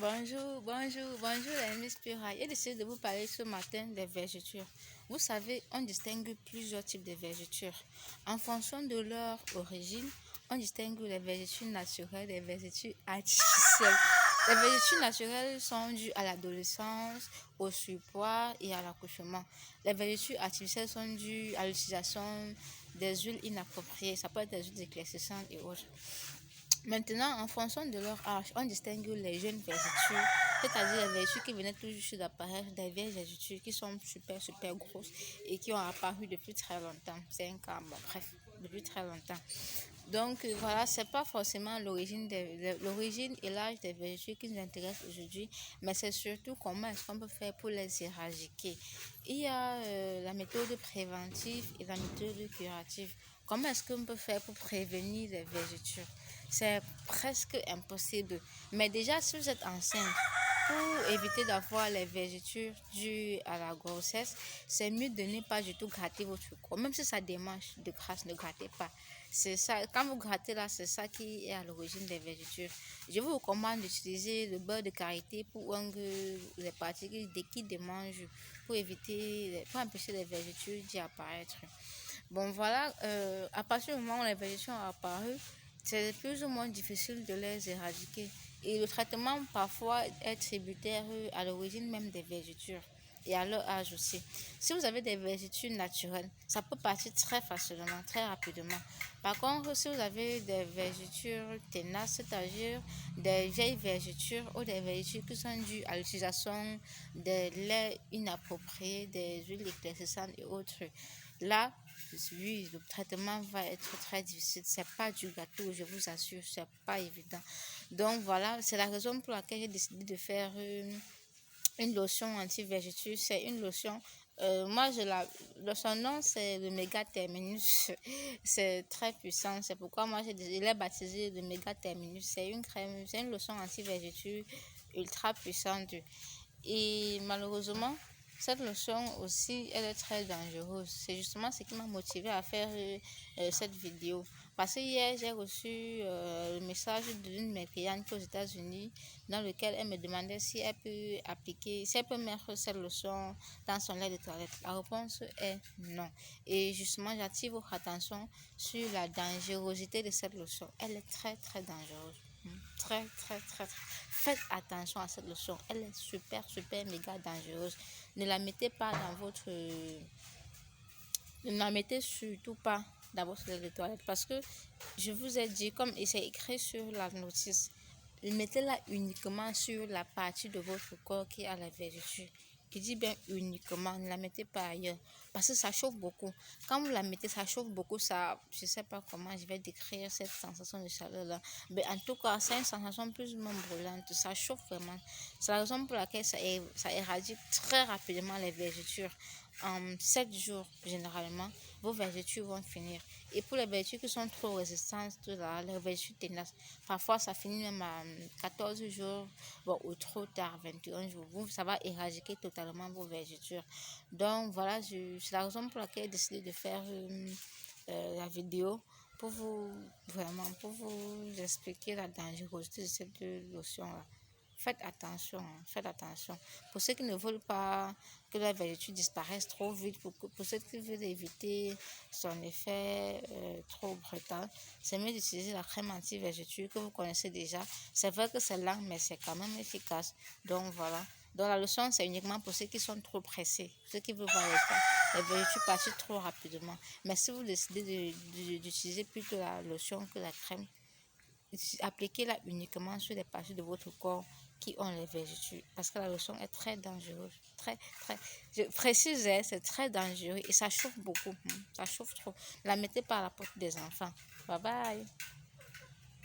Bonjour les Miss Pura. J'ai décidé de vous parler ce matin des vergetures. Vous savez, on distingue plusieurs types de vergetures. En fonction de leur origine, on distingue les vergetures naturelles des vergetures artificielles. Les vergetures naturelles sont dues à l'adolescence, au surpoids et à l'accouchement. Les vergetures artificielles sont dues à l'utilisation des huiles inappropriées. Ça peut être des huiles éclaircissantes et autres. Maintenant, en fonction de leur âge, on distingue les jeunes vergetures, c'est-à-dire les vergetures qui venaient tout juste d'apparaître, des vieilles vergetures qui sont super grosses et qui ont apparu depuis très longtemps. C'est un cas, bon, bref, depuis très longtemps. Donc voilà, c'est pas forcément l'origine et l'âge des vergetures qui nous intéressent aujourd'hui, mais c'est surtout comment est-ce qu'on peut faire pour les éradiquer. Il y a la méthode préventive et la méthode curative. Comment est-ce qu'on peut faire pour prévenir les vergetures? C'est presque impossible. Mais déjà, si vous êtes enceinte, pour éviter d'avoir les vergetures dues à la grossesse, c'est mieux de ne pas du tout gratter votre corps. Même si ça démange de grâce, ne grattez pas. C'est ça, quand vous grattez là, c'est ça qui est à l'origine des vergetures. Je vous recommande d'utiliser le beurre de karité pour les parties qui démangent, pour empêcher les vergetures d'y apparaître. Bon voilà, à partir du moment où les vergetures ont apparu, c'est plus ou moins difficile de les éradiquer. Et le traitement parfois est tributaire à l'origine même des vergetures et à leur âge aussi. Si vous avez des vergetures naturelles, ça peut partir très facilement, très rapidement. Par contre, si vous avez des vergetures ténaces, c'est-à-dire des vieilles vergetures ou des vergetures qui sont dues à l'utilisation des laits inappropriés, des huiles éclaircissantes et autres, là, oui, le traitement va être très difficile. C'est pas du gâteau, je vous assure, c'est pas évident. Donc voilà, c'est la raison pour laquelle j'ai décidé de faire une lotion anti-vergeture. C'est une lotion. Moi, son nom, c'est le méga terminus. C'est très puissant. C'est pourquoi moi, je l'ai baptisé le méga terminus. C'est une crème, c'est une lotion anti-vergeture ultra puissante. Et malheureusement, cette lotion aussi, elle est très dangereuse. C'est justement ce qui m'a motivé à faire cette vidéo. Parce que hier, j'ai reçu le message d'une de mes clientes aux États-Unis dans lequel elle me demandait si elle peut appliquer, si elle peut mettre cette lotion dans son lait de toilette. La réponse est non. Et justement, j'attire votre attention sur la dangerosité de cette lotion. Elle est très dangereuse. Très. Faites attention à cette lotion. Elle est super méga dangereuse. Ne la mettez pas dans votre... Ne la mettez surtout pas dans votre lait de toilette parce que je vous ai dit, comme c'est écrit sur la notice, mettez-la uniquement sur la partie de votre corps qui a la vergeture. Qui dit bien uniquement, ne la mettez pas ailleurs parce que ça chauffe beaucoup. Quand vous la mettez, ça chauffe beaucoup. Ça, je sais pas comment je vais décrire cette sensation de chaleur là, mais en tout cas, c'est une sensation plus ou moins brûlante. Ça chauffe vraiment. C'est la raison pour laquelle ça éradique très rapidement les vergetures. En 7 jours, généralement, vos vergetures vont finir. Et pour les vergetures qui sont trop résistantes, les vergetures ténaces, parfois ça finit même à 14 jours, bon, ou trop tard, 21 jours. Ça va éradiquer totalement vos vergetures. Donc voilà, c'est la raison pour laquelle j'ai décidé de faire la vidéo pour pour vous expliquer la dangerosité de cette lotion-là. Faites attention. Pour ceux qui ne veulent pas que la vergeture disparaisse trop vite, pour ceux qui veulent éviter son effet trop brutal, c'est mieux d'utiliser la crème anti-vergeture que vous connaissez déjà. C'est vrai que c'est lent, mais c'est quand même efficace. Donc voilà. Donc la lotion, c'est uniquement pour ceux qui sont trop pressés, ceux qui veulent voir les vergetures partir trop rapidement. Mais si vous décidez d'utiliser plutôt la lotion que la crème, appliquez-la uniquement sur les parties de votre corps qui ont les vergetures parce que la lotion est très dangereuse. Je précise, c'est très dangereux et ça chauffe beaucoup. Ça chauffe trop. Ne la mettez pas à la porte des enfants. Bye bye.